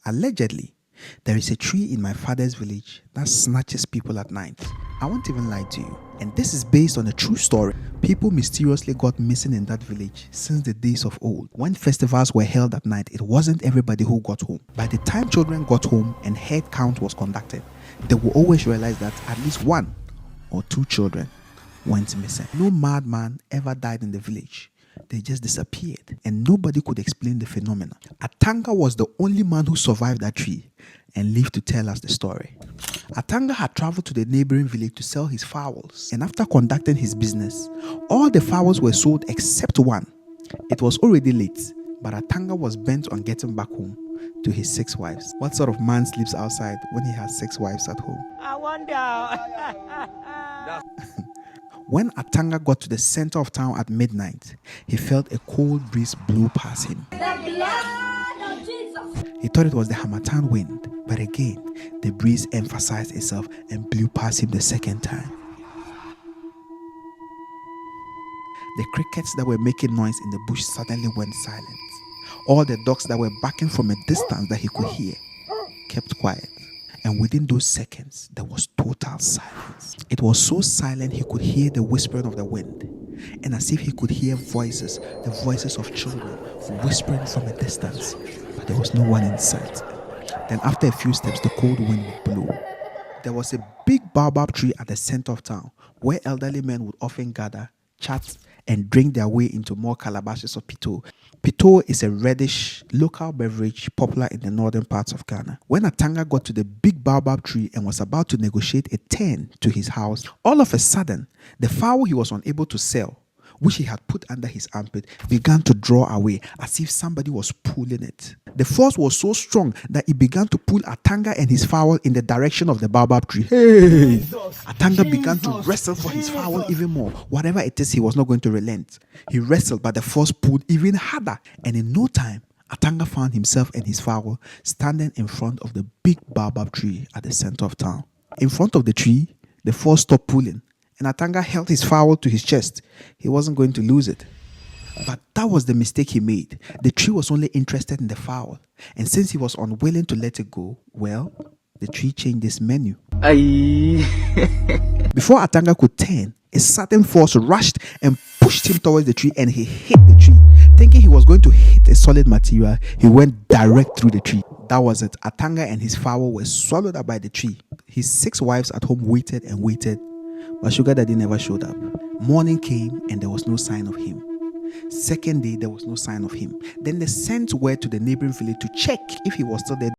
Allegedly, there is a tree in my father's village that snatches people at night. I won't even lie to you. And this is based on a true story. People mysteriously got missing in that village since the days of old. When festivals were held at night, it wasn't everybody who got home. By the time children got home and head count was conducted, they would always realize that at least 1 or 2 children went missing. No madman ever died in the village. They just disappeared and nobody could explain the phenomenon. Atanga was the only man who survived that tree and lived to tell us the story. Atanga had traveled to the neighboring village to sell his fowls, and after conducting his business, all the fowls were sold except one. It was already late, but Atanga was bent on getting back home to his 6 wives. What sort of man sleeps outside when he has 6 wives at home? I wonder. When Atanga got to the center of town at midnight, he felt a cold breeze blow past him. The blood of Jesus. He thought it was the Harmattan wind, but again, the breeze emphasized itself and blew past him the second time. The crickets that were making noise in the bush suddenly went silent. All the dogs that were barking from a distance that he could hear kept quiet. And within those seconds, there was total silence. It was so silent he could hear the whispering of the wind. And as if he could hear voices, the voices of children whispering from a distance. But there was no one in sight. Then after a few steps, the cold wind would blow. There was a big baobab tree at the center of town where elderly men would often gather, chat, and drink their way into more calabashes of pito. Pito is a reddish local beverage popular in the northern parts of Ghana. When Atanga got to the big baobab tree and was about to negotiate a turn to his house, all of a sudden, the fowl he was unable to sell, which he had put under his armpit, began to draw away as if somebody was pulling it. The force was so strong that it began to pull Atanga and his fowl in the direction of the baobab tree. Hey! Atanga began to wrestle for his fowl even more. Whatever it is, he was not going to relent. He wrestled, but the force pulled even harder. And in no time, Atanga found himself and his fowl standing in front of the big baobab tree at the center of town. In front of the tree, the force stopped pulling, and Atanga held his fowl to his chest. He wasn't going to lose it. But that was the mistake he made. The tree was only interested in the fowl. And since he was unwilling to let it go, well, the tree changed its menu. Before Atanga could turn, a sudden force rushed and pushed him towards the tree, and he hit the tree. Thinking he was going to hit a solid material, he went direct through the tree. That was it. Atanga and his fowl were swallowed up by the tree. His 6 wives at home waited and waited, but Sugar Daddy never showed up. Morning came and there was no sign of him. Second day, there was no sign of him. Then they sent word to the neighboring village to check if he was still there.